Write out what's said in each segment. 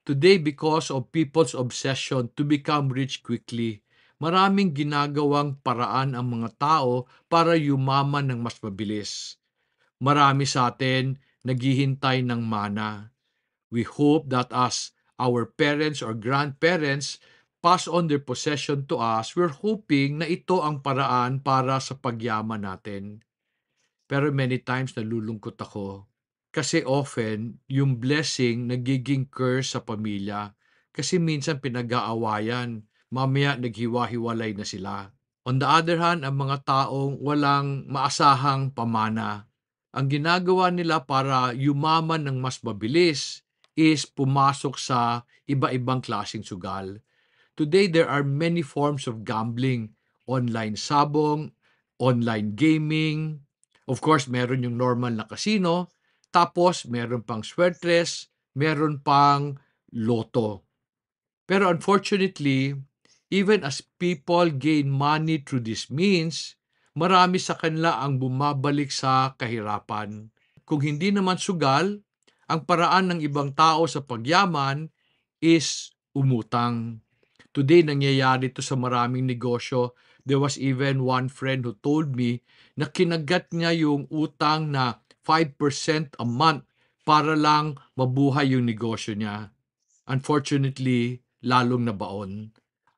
Today, because of people's obsession to become rich quickly, maraming ginagawang paraan ang mga tao para yumaman ng mas mabilis. Marami sa atin naghihintay ng mana. We hope that as our parents or grandparents pass on their possession to us, we're hoping na ito ang paraan para sa pagyaman natin. Pero many times nalulungkot ako. Kasi often, yung blessing nagiging curse sa pamilya. Kasi minsan pinag-aawayan. Mamaya naghiwa-hiwalay na sila. On the other hand, ang mga taong walang maasahang pamana, ang ginagawa nila para yumaman ng mas mabilis is pumasok sa iba-ibang klaseng sugal. Today, there are many forms of gambling. Online sabong, online gaming, of course, meron yung normal na casino, tapos meron pang swertres, meron pang loto. Pero unfortunately, even as people gain money through these means, marami sa kanila ang bumabalik sa kahirapan. Kung hindi naman sugal, ang paraan ng ibang tao sa pagyaman is umutang. Today, nangyayari ito sa maraming negosyo. There was even one friend who told me na kinagat niya yung utang na 5% a month para lang mabuhay yung negosyo niya. Unfortunately, lalong nabaon.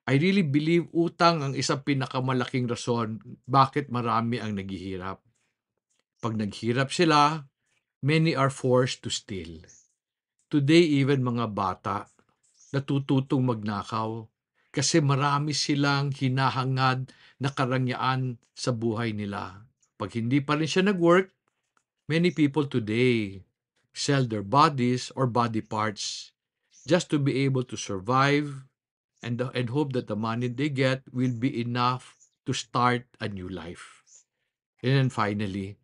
I really believe utang ang isang pinakamalaking rason bakit marami ang naghihirap. Pag naghirap sila, many are forced to steal. Today, even mga bata, natututong magnakaw kasi marami silang hinahangad na karangyaan sa buhay nila. Pag hindi pa rin siya nag-work, many people today sell their bodies or body parts just to be able to survive and hope that the money they get will be enough to start a new life. And then finally,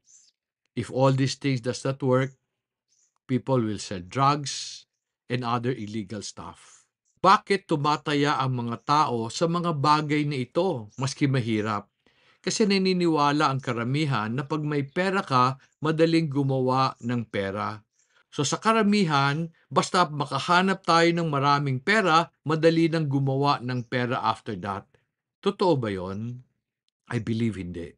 if all these things does not work, people will sell drugs and other illegal stuff. Bakit tumataya ang mga tao sa mga bagay na ito maski mahirap? Kasi naniniwala ang karamihan na pag may pera ka, madaling gumawa ng pera. So sa karamihan, basta makahanap tayo ng maraming pera, madali nang gumawa ng pera after that. Totoo ba yon? I believe hindi.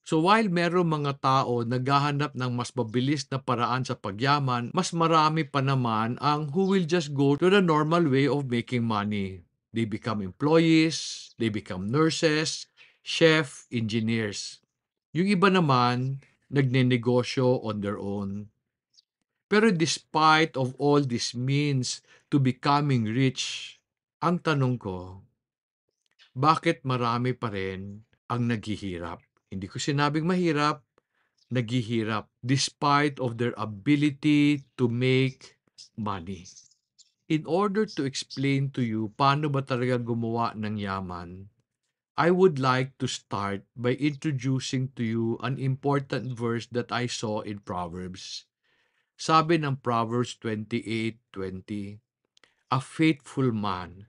So while merong mga tao naghahanap ng mas mabilis na paraan sa pagyaman, mas marami pa naman ang who will just go to the normal way of making money. They become employees, they become nurses, chef, engineers. Yung iba naman, nagnenegosyo on their own. Pero despite of all this means to becoming rich, ang tanong ko, bakit marami pa rin ang naghihirap? Hindi ko sinabing mahirap, naghihirap despite of their ability to make money. In order to explain to you paano ba talaga gumawa ng yaman, I would like to start by introducing to you an important verse that I saw in Proverbs. Sabi ng Proverbs 28:20, a faithful man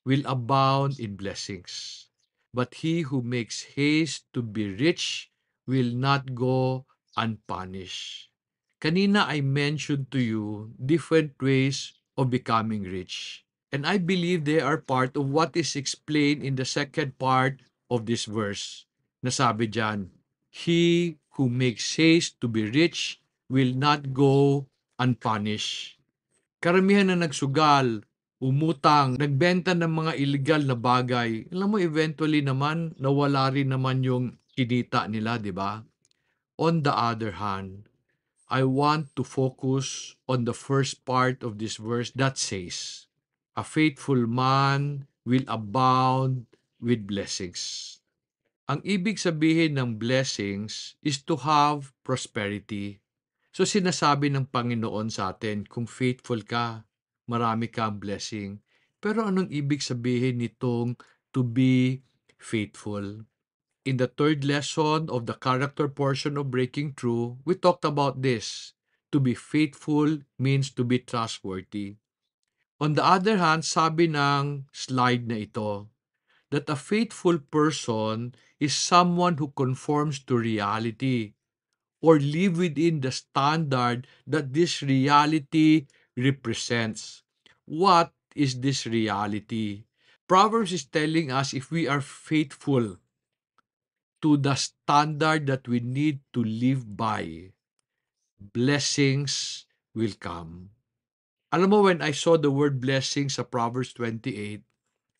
will abound in blessings, but he who makes haste to be rich will not go unpunished. Kanina I mentioned to you different ways of becoming rich. And I believe they are part of what is explained in the second part of this verse. Nasabi dyan, he who makes haste to be rich will not go unpunished. Karamihan na nagsugal, umutang, nagbenta ng mga illegal na bagay. Alam mo, eventually naman, nawala rin naman yung kinita nila, di ba? On the other hand, I want to focus on the first part of this verse that says, a faithful man will abound with blessings. Ang ibig sabihin ng blessings is to have prosperity. So sinasabi ng Panginoon sa atin, kung faithful ka, marami kang blessing. Pero anong ibig sabihin nitong to be faithful? In the third lesson of the character portion of Breaking Through, we talked about this. To be faithful means to be trustworthy. On the other hand, sabi ng slide na ito, that a faithful person is someone who conforms to reality or live within the standard that this reality represents. What is this reality? Proverbs is telling us if we are faithful to the standard that we need to live by, blessings will come. Alam mo, when I saw the word blessing sa Proverbs 28,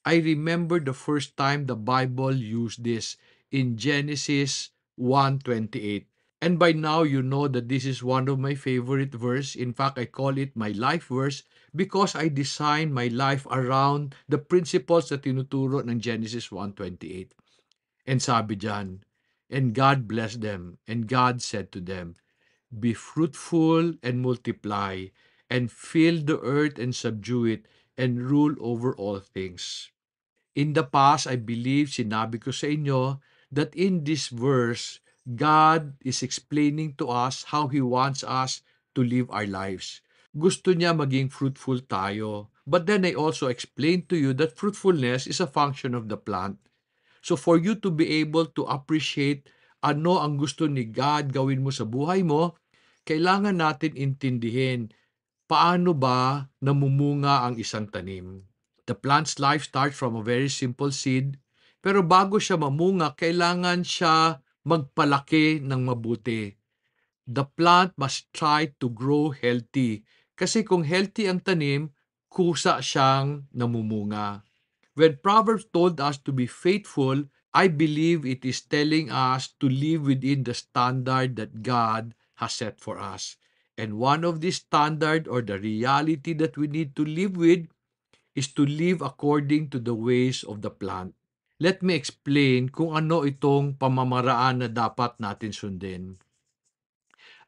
I remember the first time the Bible used this in Genesis 1:28. And by now you know that this is one of my favorite verse. In fact, I call it my life verse because I design my life around the principles na tinuturo ng Genesis 1:28. And sabi diyan, and God blessed them, and God said to them, be fruitful and multiply, and fill the earth and subdue it, and rule over all things. In the past, I believe sinabi ko sa inyo that in this verse, God is explaining to us how He wants us to live our lives. Gusto niya maging fruitful tayo. But then I also explained to you that fruitfulness is a function of the plant. So for you to be able to appreciate ano ang gusto ni God gawin mo sa buhay mo, kailangan natin intindihin paano ba namumunga ang isang tanim. The plant's life starts from a very simple seed, pero bago siya mamunga, kailangan siya magpalaki ng mabuti. The plant must try to grow healthy. Kasi kung healthy ang tanim, kusa siyang namumunga. When Proverbs told us to be faithful, I believe it is telling us to live within the standard that God has set for us. And one of the standard or the reality that we need to live with is to live according to the ways of the plant. Let me explain kung ano itong pamamaraan na dapat natin sundin.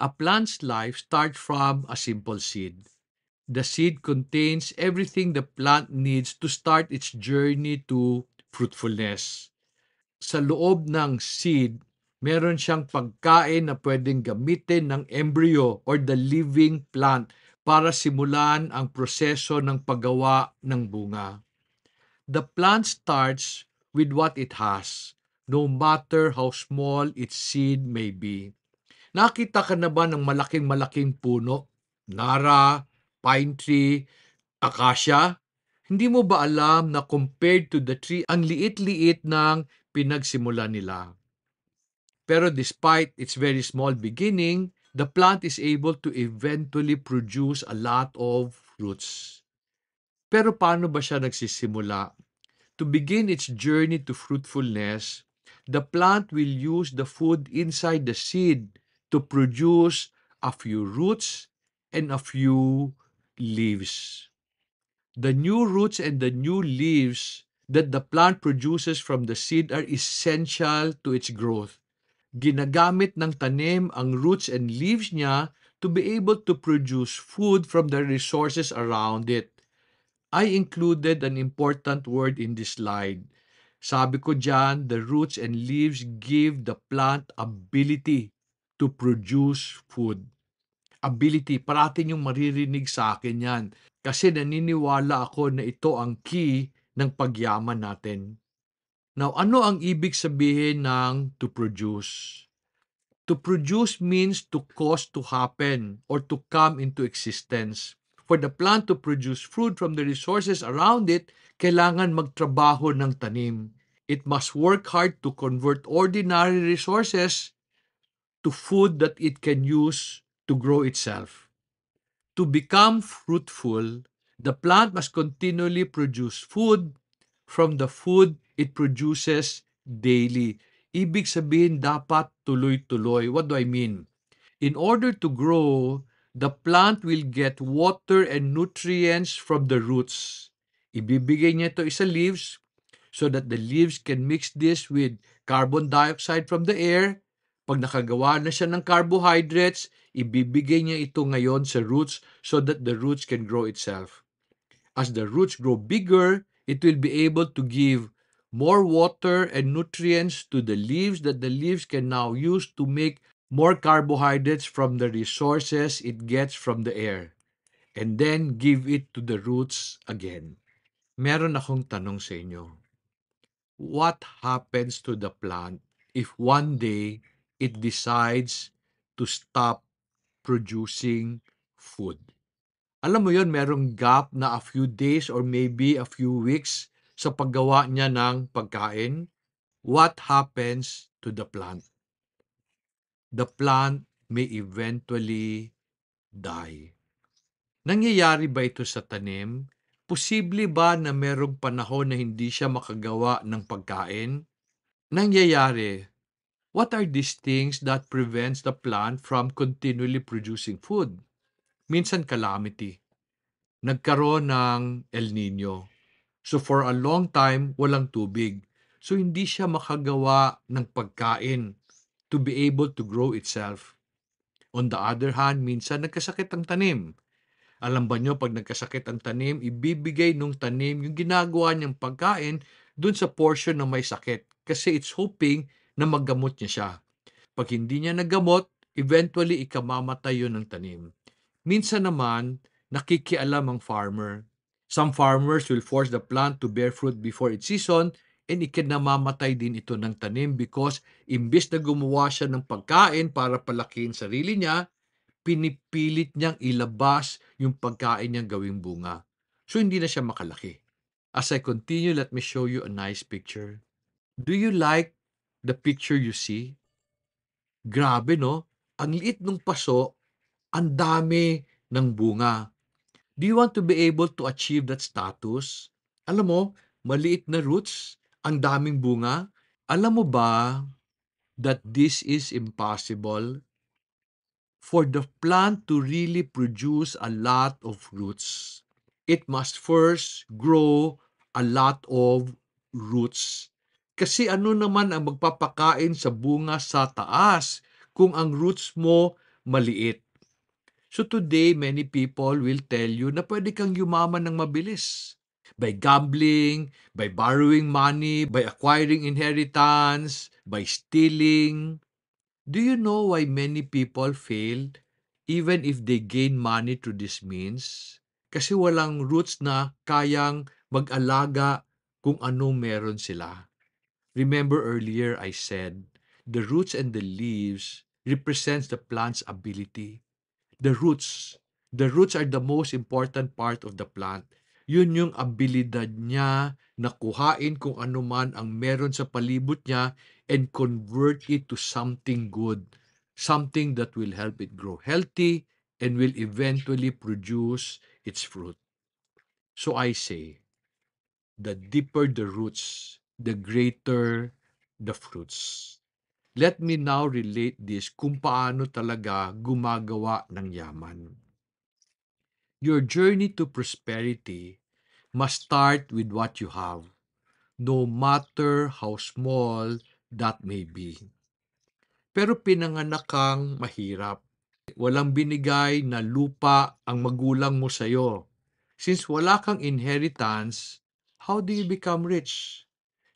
A plant's life starts from a simple seed. The seed contains everything the plant needs to start its journey to fruitfulness. Sa loob ng seed, meron siyang pagkain na pwedeng gamitin ng embryo or the living plant para simulan ang proseso ng paggawa ng bunga. The plant starts with what it has, no matter how small its seed may be. Nakita ka na ba ng malaking-malaking puno? Nara, pine tree, acacia? Hindi mo ba alam na compared to the tree, ang liit-liit ng pinagsimula nila? Pero despite its very small beginning, the plant is able to eventually produce a lot of fruits. Pero paano ba siya nagsisimula? To begin its journey to fruitfulness, the plant will use the food inside the seed to produce a few roots and a few leaves. The new roots and the new leaves that the plant produces from the seed are essential to its growth. Ginagamit ng tanim ang roots and leaves niya to be able to produce food from the resources around it. I included an important word in this slide. Sabi ko dyan, the roots and leaves give the plant ability to produce food. Ability, parating yung maririnig sa akin yan. Kasi naniniwala ako na ito ang key ng pagyaman natin. Now, ano ang ibig sabihin ng to produce? To produce means to cause to happen or to come into existence. For the plant to produce fruit from the resources around it, kailangan magtrabaho ng tanim. It must work hard to convert ordinary resources to food that it can use to grow itself. To become fruitful, the plant must continually produce food from the food it produces daily. Ibig sabihin, dapat tuloy-tuloy. What do I mean? In order to grow, the plant will get water and nutrients from the roots. Ibibigay niya ito sa leaves so that the leaves can mix this with carbon dioxide from the air. Pag nakagawa na siya ng carbohydrates, ibibigay niya ito ngayon sa roots so that the roots can grow itself. As the roots grow bigger, it will be able to give more water and nutrients to the leaves that the leaves can now use to make more carbohydrates from the resources it gets from the air. And then give it to the roots again. Meron akong tanong sa inyo. What happens to the plant if one day it decides to stop producing food? Alam mo yon, merong gap na a few days or maybe a few weeks sa paggawa niya ng pagkain. What happens to the plant? The plant may eventually die. Nangyayari ba ito sa tanim? Posible ba na merong panahon na hindi siya makagawa ng pagkain? Nangyayari. What are these things that prevents the plant from continually producing food? Minsan calamity. Nagkaroon ng El Nino. So for a long time, walang tubig. So hindi siya makagawa ng pagkain to be able to grow itself. On the other hand, minsan nagkasakit ang tanim. Alam ba nyo, pag nagkasakit ang tanim, ibibigay nung tanim yung ginagawa niyang pagkain dun sa portion na may sakit. Kasi it's hoping na maggamot niya siya. Pag hindi niya nagamot, eventually ikamamatay yun ng tanim. Minsan naman, nakikialam ang farmer. Some farmers will force the plant to bear fruit before its season and ikinamamatay din ito ng tanim because imbis na gumawa siya ng pagkain para palakihin sarili niya, pinipilit niyang ilabas yung pagkain niyang gawing bunga. So hindi na siya makalaki. As I continue, let me show you a nice picture. Do you like the picture you see? Grabe, no? Ang liit ng paso, ang dami ng bunga. Do you want to be able to achieve that status? Alam mo, maliit na roots, ang daming bunga. Alam mo ba that this is impossible? For the plant to really produce a lot of roots, it must first grow a lot of roots. Kasi ano naman ang magpapakain sa bunga sa taas kung ang roots mo maliit? So today, many people will tell you na pwede kang yumaman ng mabilis. By gambling, by borrowing money, by acquiring inheritance, by stealing. Do you know why many people failed even if they gain money through this means? Kasi walang roots na kayang mag-alaga kung anong meron sila. Remember earlier I said, the roots and the leaves represents the plant's ability. The roots. The roots are the most important part of the plant. Yun yung abilidad niya na kuhain kung ano man ang meron sa palibot niya and convert it to something good. Something that will help it grow healthy and will eventually produce its fruit. So I say, the deeper the roots, the greater the fruits. Let me now relate this kung paano talaga gumagawa ng yaman. Your journey to prosperity must start with what you have, no matter how small that may be. Pero pinanganak kang mahirap. Walang binigay na lupa ang magulang mo sa'yo. Since wala kang inheritance, how do you become rich?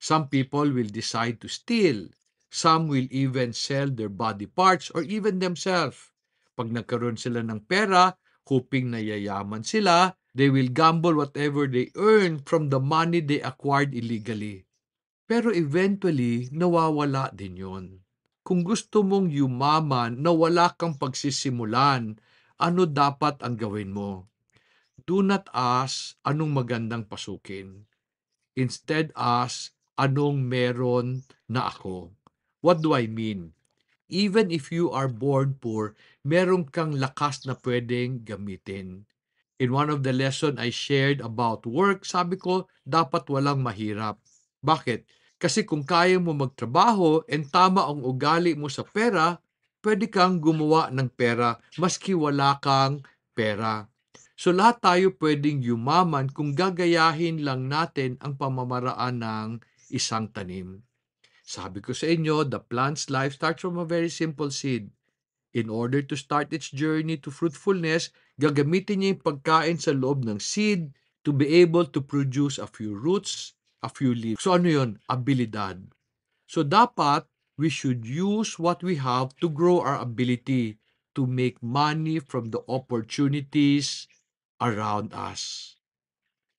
Some people will decide to steal. Some will even sell their body parts or even themselves. Pag nagkaroon sila ng pera, hoping na yayaman sila, they will gamble whatever they earn from the money they acquired illegally. Pero eventually, nawawala din yon. Kung gusto mong yumaman na wala kang pagsisimulan, ano dapat ang gawin mo? Do not ask anong magandang pasukin. Instead ask anong meron na ako. What do I mean? Even if you are born poor, meron kang lakas na pwedeng gamitin. In one of the lesson I shared about work, sabi ko, dapat walang mahirap. Bakit? Kasi kung kaya mo magtrabaho and tama ang ugali mo sa pera, pwede kang gumawa ng pera maski wala kang pera. So lahat tayo pwedeng yumaman kung gagayahin lang natin ang pamamaraan ng isang tanim. Sabi ko sa inyo, the plant's life starts from a very simple seed. In order to start its journey to fruitfulness, gagamitin niya yung pagkain sa loob ng seed to be able to produce a few roots, a few leaves. So ano yun? Abilidad. So dapat, we should use what we have to grow our ability to make money from the opportunities around us.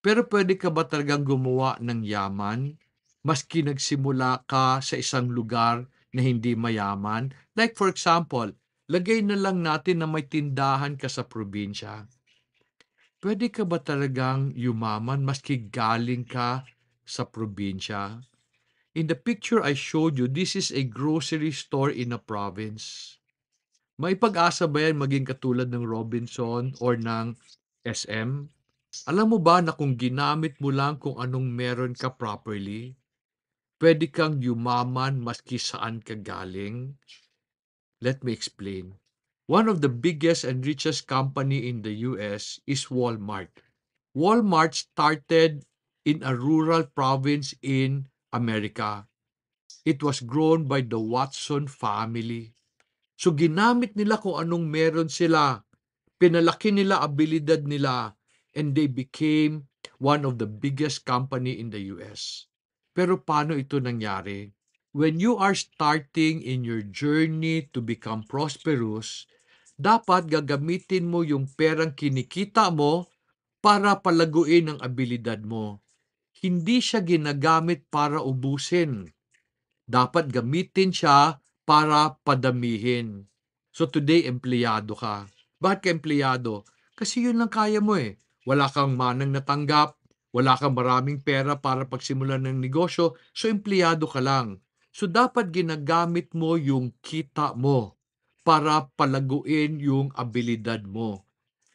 Pero pwede ka ba talagang gumawa ng yaman maski nagsimula ka sa isang lugar na hindi mayaman? Like for example, lagay na lang natin na may tindahan ka sa probinsya. Puwede ka ba talagang yumaman maski galing ka sa probinsya? In the picture I showed you, this is a grocery store in a province. May pag-asa ba yan maging katulad ng Robinson or ng SM? Alam mo ba na kung ginamit mo lang kung anong meron ka properly, pwede kang yumaman maski saan ka galing? Let me explain. One of the biggest and richest company in the US is Walmart. Walmart started in a rural province in America. It was grown by the Watson family. So ginamit nila kung anong meron sila. Pinalaki nila abilidad nila and they became one of the biggest company in the US. Pero paano ito nangyari? When you are starting in your journey to become prosperous, dapat gagamitin mo yung perang kinikita mo para palaguin ang abilidad mo. Hindi siya ginagamit para ubusin. Dapat gamitin siya para padamihin. So today, empleyado ka. Bakit ka empleyado? Kasi yun lang kaya mo eh. Wala kang manang natanggap, wala kang maraming pera para pagsimulan ng negosyo, so empleyado ka lang. So dapat ginagamit mo yung kita mo para palaguin yung abilidad mo.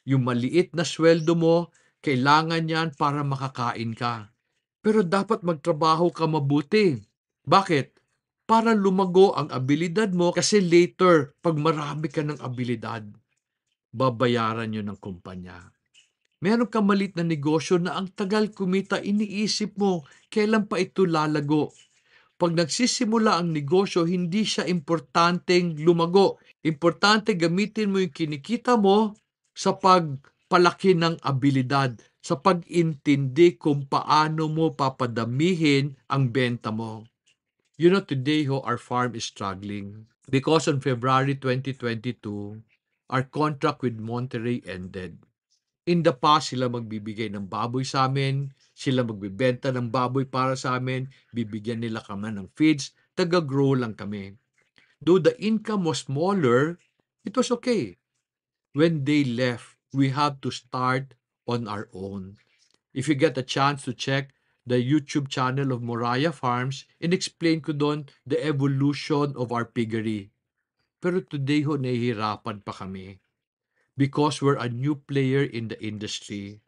Yung maliit na sweldo mo, kailangan yan para makakain ka. Pero dapat magtrabaho ka mabuti. Bakit? Para lumago ang abilidad mo kasi later, pag marami ka ng abilidad, babayaran yun ng kumpanya. Meron kang malit na negosyo na ang tagal kumita, iniisip mo, kailan pa ito lalago? Pag nagsisimula ang negosyo, hindi siya importanteng lumago. Importante gamitin mo yung kinikita mo sa pagpalaki ng abilidad, sa pag-intindi kung paano mo papadamihin ang benta mo. You know, today our farm is struggling because on February 2022, our contract with Monterrey ended. In the past, sila magbibigay ng baboy sa amin, sila magbibenta ng baboy para sa amin, bibigyan nila kami ng feeds, taga-grow lang kami. Though the income was smaller, it was okay. When they left, we have to start on our own. If you get a chance to check the YouTube channel of Moraya Farms, in-explain ko doon the evolution of our piggery. Pero today ho, nahihirapan pa kami because we're a new player in the industry.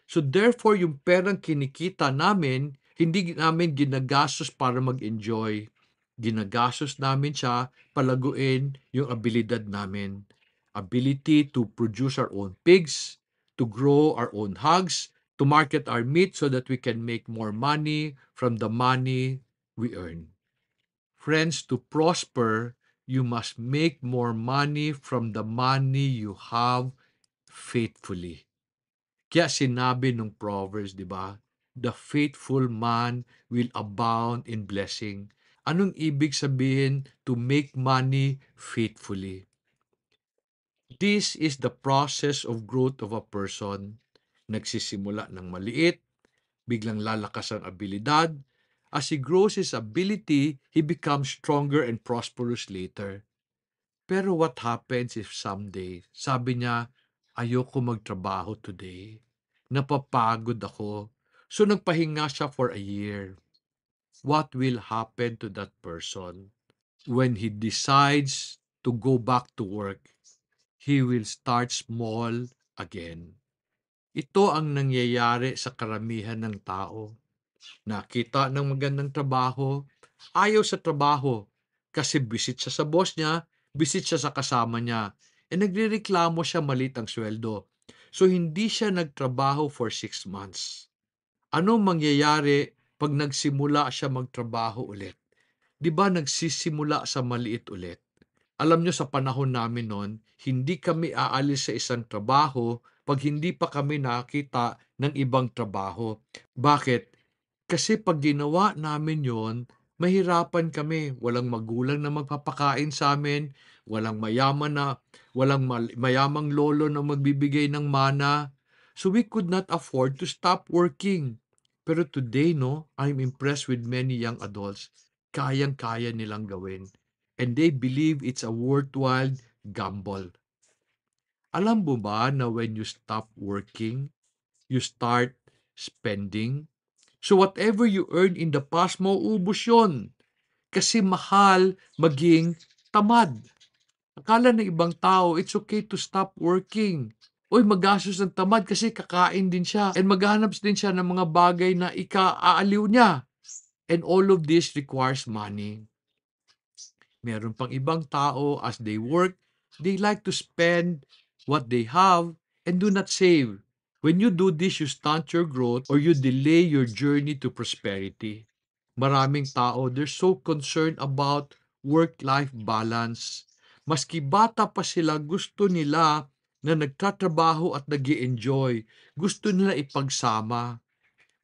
So therefore, yung perang kinikita namin, hindi namin ginagastos para mag-enjoy. Ginagastos namin siya palaguin yung abilidad namin. Ability to produce our own pigs, to grow our own hogs, to market our meat so that we can make more money from the money we earn. Friends, to prosper, you must make more money from the money you have faithfully. Kaya sinabi nung Proverbs, di ba? The faithful man will abound in blessing. Anong ibig sabihin to make money faithfully? This is the process of growth of a person. Nagsisimula ng maliit, biglang lalakas ang abilidad. As he grows his ability, he becomes stronger and prosperous later. Pero what happens if someday, sabi niya, ayoko magtrabaho today. Napapagod ako. So nagpahinga siya for a year. What will happen to that person? When he decides to go back to work, he will start small again. Ito ang nangyayari sa karamihan ng tao. Nakita ng magandang trabaho, ayaw sa trabaho kasi bisit siya sa boss niya, bisit siya sa kasama niya, nagrereklamo siya malit ang sweldo. So hindi siya nagtrabaho for 6 months. Anong mangyayari pag nagsimula siya magtrabaho ulit? 'Di ba nagsisimula sa maliit ulit? Alam nyo sa panahon namin noon, hindi kami aalis sa isang trabaho pag hindi pa kami nakita ng ibang trabaho. Bakit? Kasi pag ginawa namin yon, mahirapan kami. Walang magulang na magpapakain sa amin, walang mayaman na, mayamang lolo na magbibigay ng mana. So we could not afford to stop working. Pero today, no, I'm impressed with many young adults. Kayang-kaya nilang gawin. And they believe it's a worthwhile gamble. Alam mo ba na when you stop working, you start spending. So whatever you earn in the past, mauubos yun. Kasi mahal maging tamad. Akala ng ibang tao, it's okay to stop working. Uy, magastos ng tamad kasi kakain din siya and maghahanap din siya ng mga bagay na ika-aaliw niya. And all of this requires money. Meron pang ibang tao, as they work, they like to spend what they have and do not save. When you do this, you stunt your growth or you delay your journey to prosperity. Maraming tao, they're so concerned about work-life balance. Maski bata pa sila, gusto nila na nagtatrabaho at nag enjoy. Gusto nila ipagsama.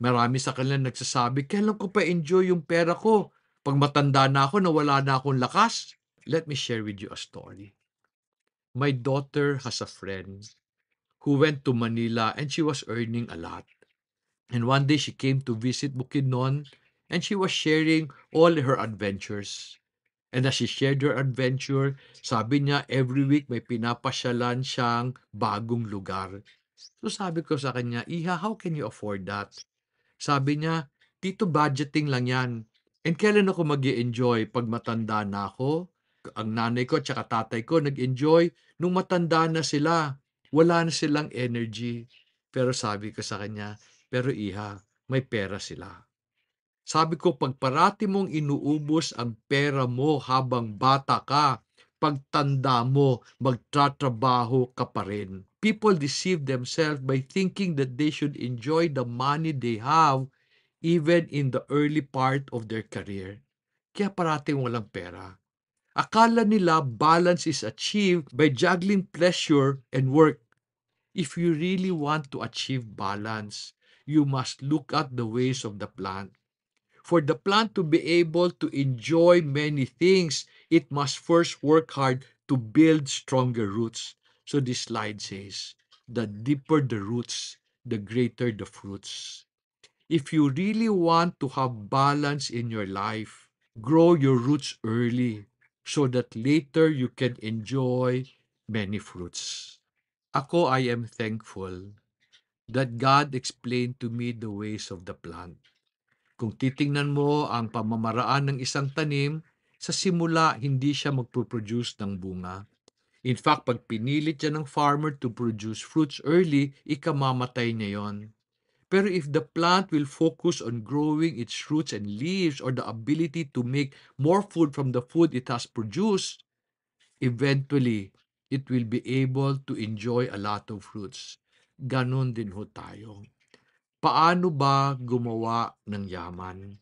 Marami sa kanila nagsasabi, kailan ko pa enjoy yung pera ko? Pag matanda na ako, nawala na akong lakas. Let me share with you a story. My daughter has a friend who went to Manila and she was earning a lot. And one day she came to visit Bukidnon and she was sharing all her adventures. And as she shared her adventure, sabi niya every week may pinapasyalan siyang bagong lugar. So sabi ko sa kanya, Iha, how can you afford that? Sabi niya, "Tito, budgeting lang 'yan." And kailan ako mag-e-enjoy 'pag matanda na ako? Ang nanay ko at saka tatay ko nag-enjoy nung matanda na sila. Wala na silang energy. Pero sabi ko sa kanya, "Pero iha, may pera sila." Sabi ko, "Pag parati mong inuubos ang pera mo habang bata ka, pagtanda mo, magtatrabaho ka pa rin." People deceive themselves by thinking that they should enjoy the money they have even in the early part of their career. Kaya parating walang pera. Akala nila balance is achieved by juggling pleasure and work. If you really want to achieve balance, you must look at the ways of the plant. For the plant to be able to enjoy many things, it must first work hard to build stronger roots. So this slide says, the deeper the roots, the greater the fruits. If you really want to have balance in your life, grow your roots early so that later you can enjoy many fruits. Ako, I am thankful that God explained to me the ways of the plant. Kung titingnan mo ang pamamaraan ng isang tanim, sa simula hindi siya magpo-produce ng bunga. In fact, pag pinilit siya ng farmer to produce fruits early, ikamamatay niya yon. Pero if the plant will focus on growing its roots and leaves or the ability to make more food from the food it has produced, eventually, it will be able to enjoy a lot of fruits. Ganon din ho tayo. Paano ba gumawa ng yaman?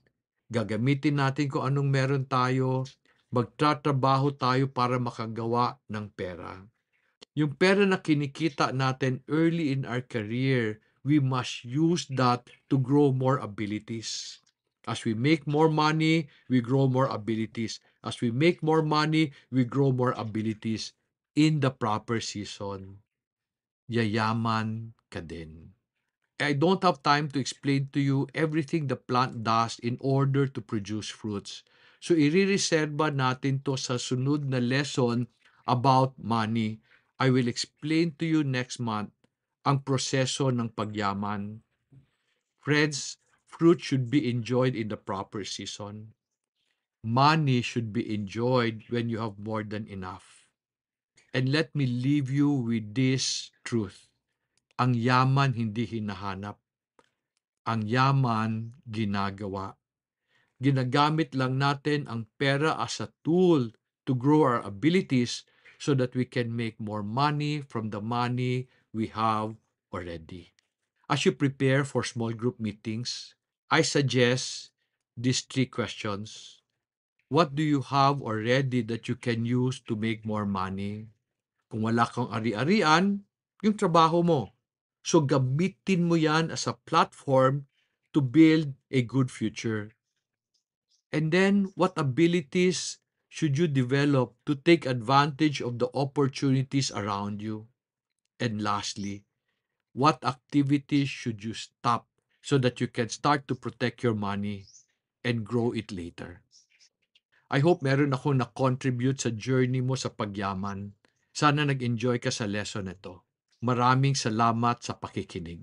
Gagamitin natin kung anong meron tayo, magtatrabaho tayo para makagawa ng pera. Yung pera na kinikita natin early in our career, we must use that to grow more abilities. As we make more money, we grow more abilities. As we make more money, we grow more abilities in the proper season. Yayaman ka din. I don't have time to explain to you everything the plant does in order to produce fruits. So, irireserba natin to sa sunod na lesson about money. I will explain to you next month ang proseso ng pagyaman. Friends, fruit should be enjoyed in the proper season. Money should be enjoyed when you have more than enough. And let me leave you with this truth. Ang yaman hindi hinahanap. Ang yaman ginagawa. Ginagamit lang natin ang pera as a tool to grow our abilities so that we can make more money from the money we have already. As you prepare for small group meetings, I suggest these three questions. What do you have already that you can use to make more money? Kung wala kang ari-arian, yung trabaho mo. So gamitin mo yan as a platform to build a good future. And then, what abilities should you develop to take advantage of the opportunities around you? And lastly, what activities should you stop so that you can start to protect your money and grow it later? I hope meron akong na-contribute sa journey mo sa pagyaman. Sana nag-enjoy ka sa lesson ito. Maraming salamat sa pakikinig.